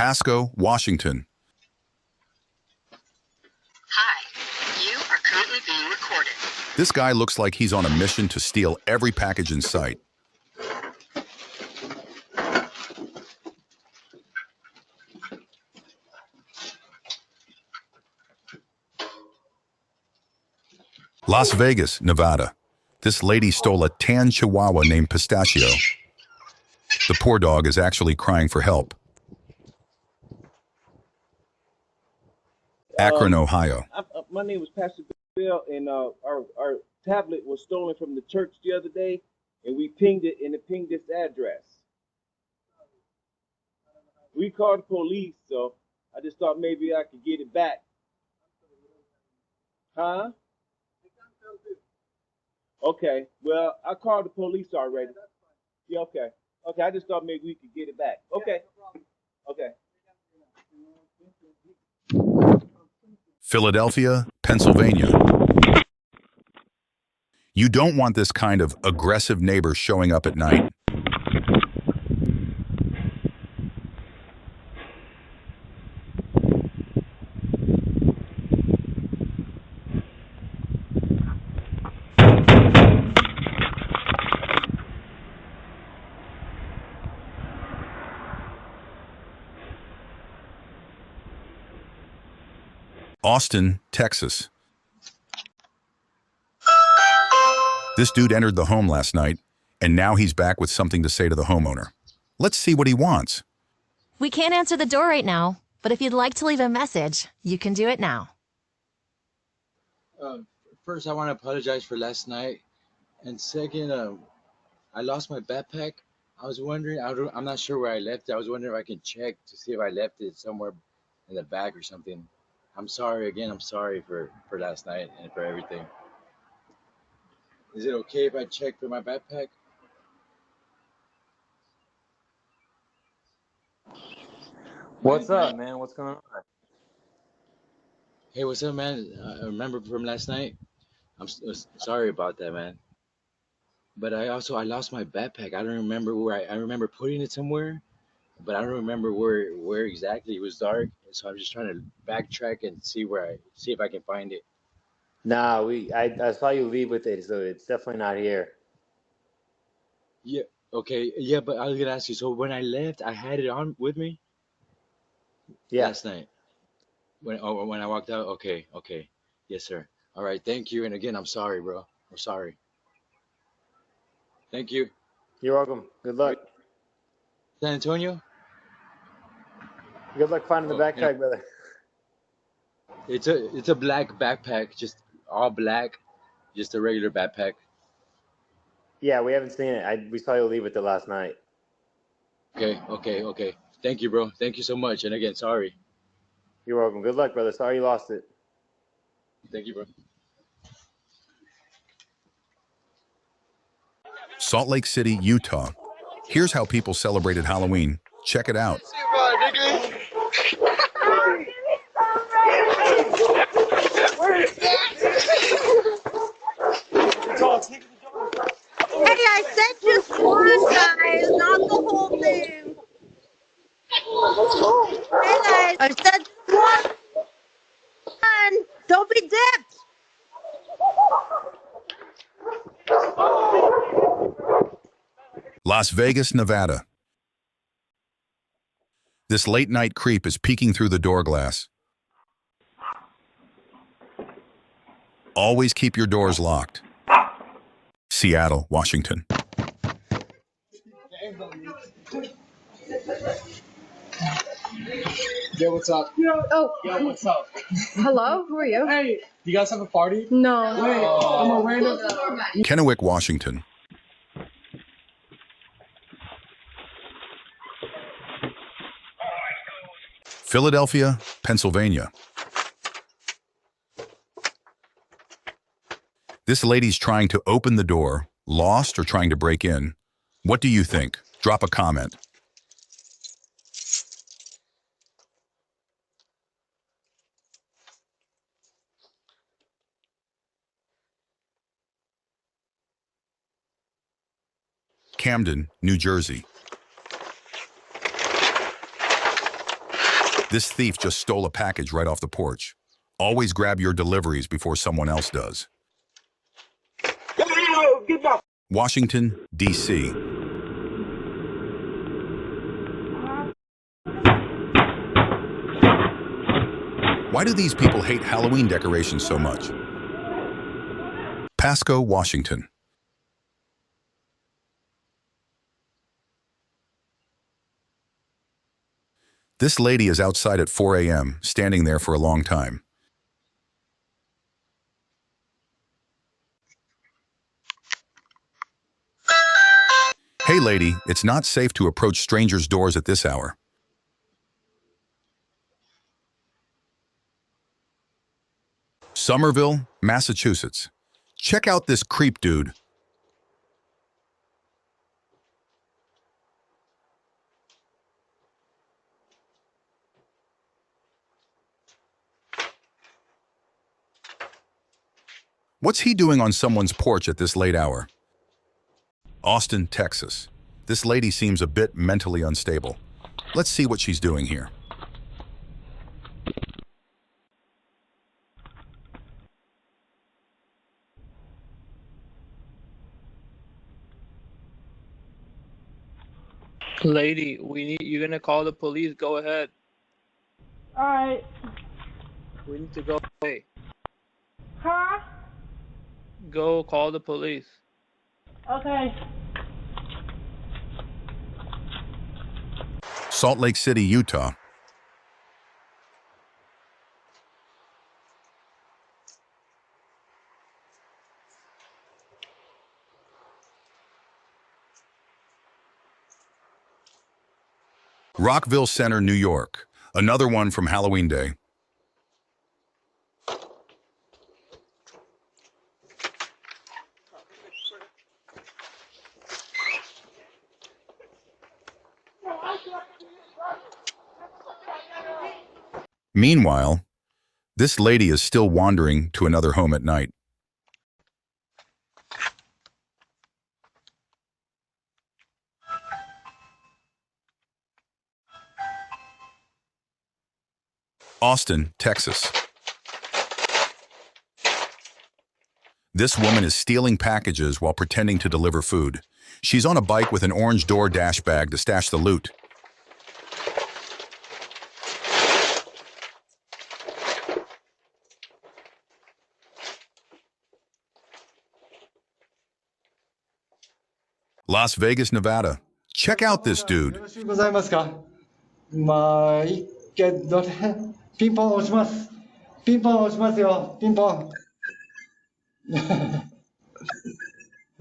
Pasco, Washington. Hi, you are currently being recorded. This guy looks like he's on a mission to steal every package in sight. Las Vegas, Nevada. This lady stole a tan chihuahua named Pistachio. The poor dog is actually crying for help. Akron, Ohio. My name was Pastor Bill, and our tablet was stolen from the church the other day, and we pinged it, and it pinged this address. We called the police, so I just thought maybe I could get it back. Huh? Okay, well, I called the police already. Yeah, okay. Okay, I just thought maybe we could get it back. Okay. Okay. Philadelphia, Pennsylvania. You don't want this kind of aggressive neighbor showing up at night. Austin, Texas. This dude entered the home last night, and now he's back with something to say to the homeowner. Let's see what he wants. We can't answer the door right now, but if you'd like to leave a message, you can do it now. First, I want to apologize for last night. And second, I lost my backpack. I was wondering, I'm not sure where I left it. I was wondering if I can check to see if I left it somewhere in the bag or something. I'm sorry again. I'm sorry for last night and for everything. Is it okay if I check for my backpack? What's up, man? What's going on? Hey, what's up, man? I remember from last night. Sorry about that, man. But I lost my backpack. I don't remember where I remember putting it somewhere, but I don't remember where exactly. It was dark, so I'm just trying to backtrack and see if I can find it. Nah, I saw you leave with it, so it's definitely not here. Yeah, okay, yeah, but I was gonna ask you. So when I left, I had it on with me Yeah, last night. When I walked out. Okay, okay, yes, sir. All right, thank you. And again, I'm sorry, bro. I'm sorry. Thank you. you're welcome. Good luck. San Antonio. Good luck finding the Oh, backpack, brother. it's a black backpack, just all black, just a regular backpack. Yeah, we haven't seen it. We saw you leave with it last night. Okay, okay, okay. Thank you, bro. Thank you so much. And again, sorry. You're welcome. Good luck, brother. Sorry you lost it. Thank you, bro. Salt Lake City, Utah. Here's how people celebrated Halloween. Check it out. Hey, I said just one, guys, not the whole thing. Hey, guys, I said just one. Don't be dipped. Las Vegas, Nevada. This late-night creep is peeking through the door glass. Always keep your doors locked. Seattle, Washington. Yo, what's up? Oh, Yo, what's up? hello. Who are you? Hey, you guys have a party? No. Wait, I'm a random. Kennewick, Washington. Philadelphia, Pennsylvania. This lady's trying to open the door, lost or trying to break in. What do you think? Drop a comment. Camden, New Jersey. This thief just stole a package right off the porch. Always grab your deliveries before someone else does. Washington, D.C. Why do these people hate Halloween decorations so much? Pasco, Washington. This lady is outside at 4 a.m., standing there for a long time. Hey lady, it's not safe to approach strangers' doors at this hour. Somerville, Massachusetts. Check out this creep dude. What's he doing on someone's porch at this late hour? Austin, Texas. This lady seems a bit mentally unstable. Let's see what she's doing here. Lady, you're gonna call the police. Go ahead. Alright. We need to go away. Huh? Go call the police. Okay. Salt Lake City, Utah. Rockville Center, New York. Another one from Halloween Day. Meanwhile, this lady is still wandering to another home at night. Austin, Texas. This woman is stealing packages while pretending to deliver food. She's on a bike with an orange DoorDash bag to stash the loot. Las Vegas, Nevada. Check out this dude. よろしゅうございますか。まあ、いいけどね。ピンポン押します。ピンポン押しますよ。ピンポン。ど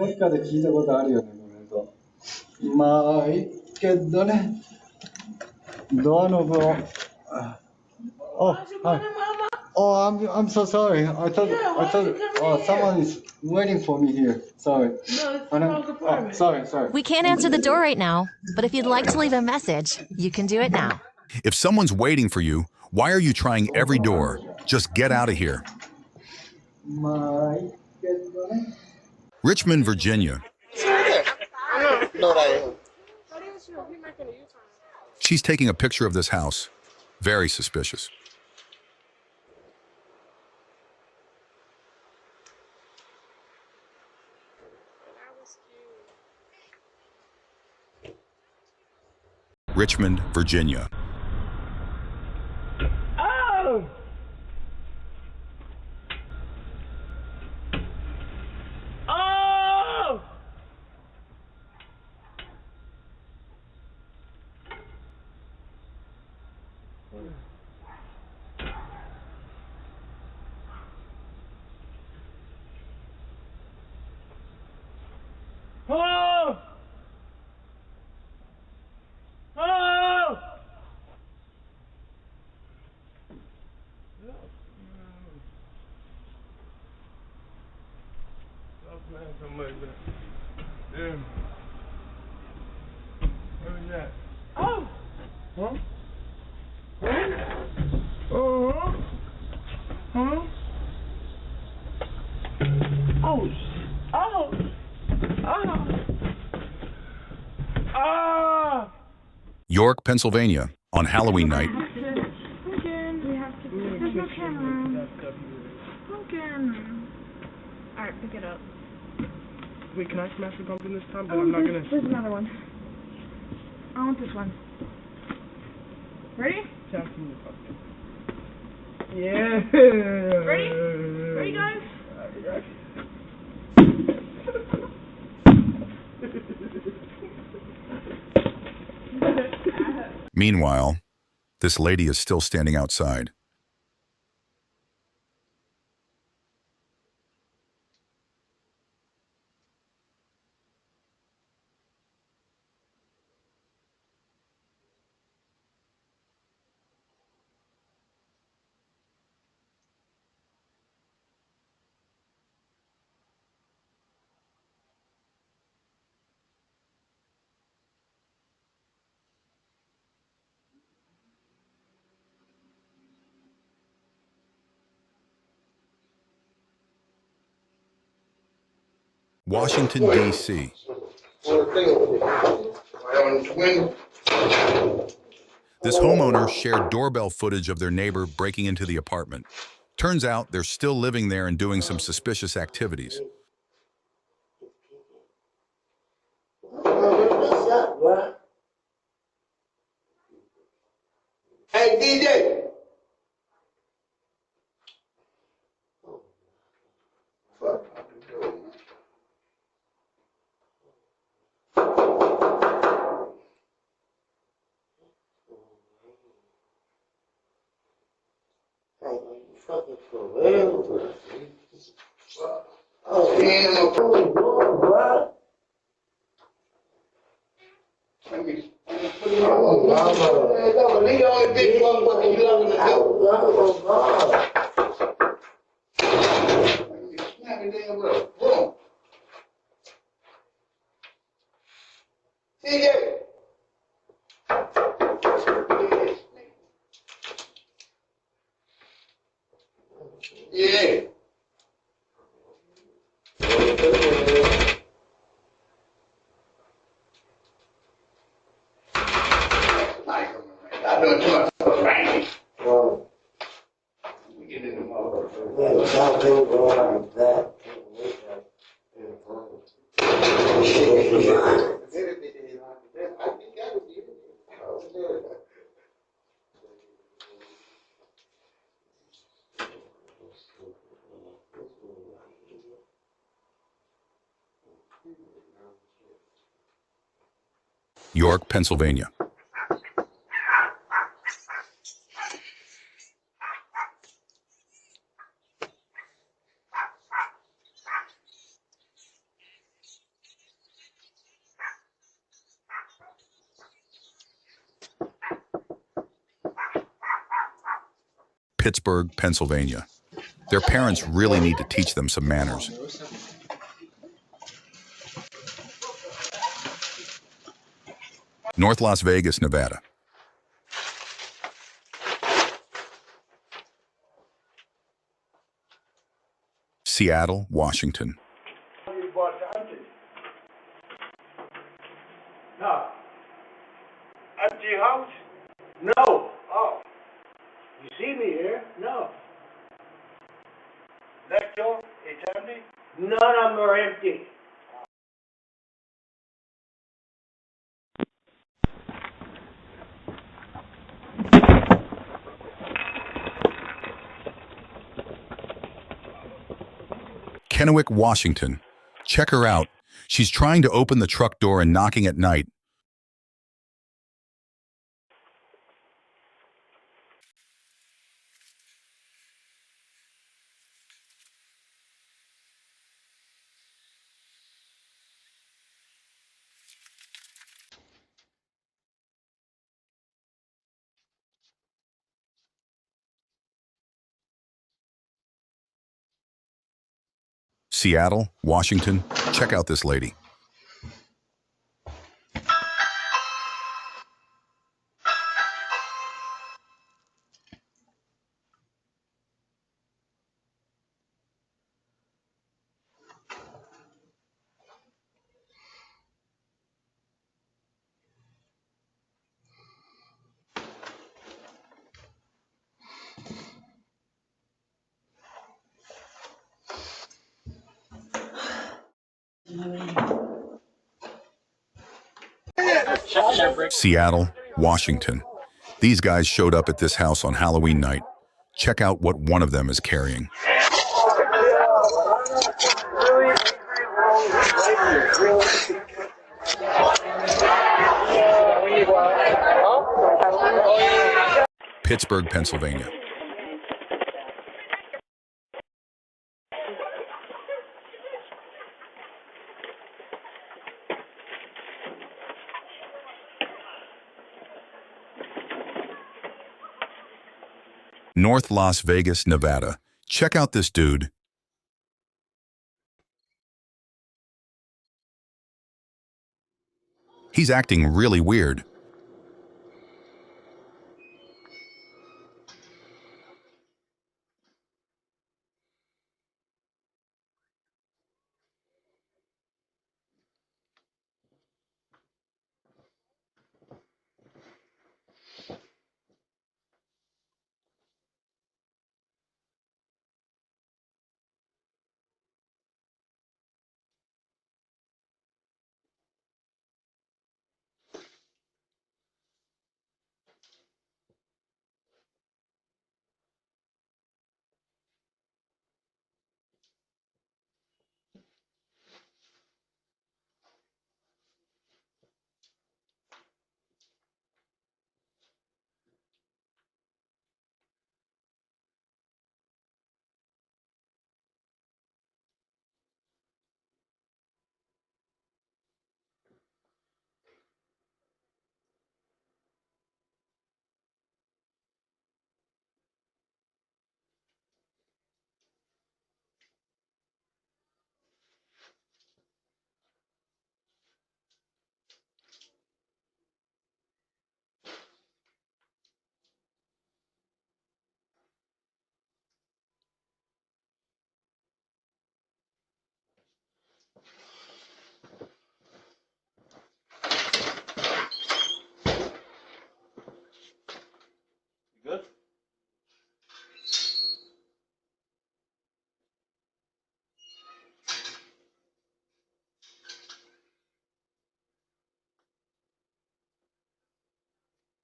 っかで聞いたことあるよね、この音。まあ、いいけどね。ドアノブを。Oh, hi. Oh, I'm so sorry. I thought, oh, someone is waiting for me here. Sorry. No, it's the wrong apartment. Sorry. We can't answer the door right now, but if you'd like to leave a message, you can do it now. If someone's waiting for you, why are you trying every door? Just get out of here. Richmond, Virginia. She's taking a picture of this house. Very suspicious. Richmond, Virginia. Oh! Oh! Oh! Oh! Stop playing something like that. Damn. What is that? Oh! Huh? Huh? Oh! Huh? Oh! Oh! Oh! Ah! York, Pennsylvania, on Halloween night. camera. Pumpkin. Alright, pick it up. Wait, can I smash the pumpkin this time? But Oh, I'm not gonna. there's another one. I want this one. Ready? Smashing the pumpkin. Yeah. Ready? Ready, guys? Meanwhile, this lady is still standing outside. Washington, D.C. This homeowner shared doorbell footage of their neighbor breaking into the apartment. Turns out they're still living there and doing some suspicious activities. Hey, DJ. Fucking for real, bro. Oh, man, I'm bro. Let me put it on. No, leave on the big motherfucker you loving the door. Snap it down, bro. Boom. TJ. Yeah. I know too much for rain. We get in the motherfucker. Yeah, without being going like that. York, Pennsylvania. Pittsburgh, Pennsylvania. Their parents really need to teach them some manners. North Las Vegas, Nevada. Seattle, Washington. No. Empty house? No. Oh. You see me here? No. Next door, it's empty? None of them are empty. Kennewick, Washington. Check her out. She's trying to open the truck door and knocking at night. Seattle, Washington. Check out this lady. Seattle, Washington. These guys showed up at this house on Halloween night. Check out what one of them is carrying. Pittsburgh, Pennsylvania. North Las Vegas, Nevada. Check out this dude. He's acting really weird.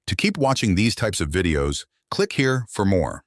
To keep watching these types of videos, click here for more.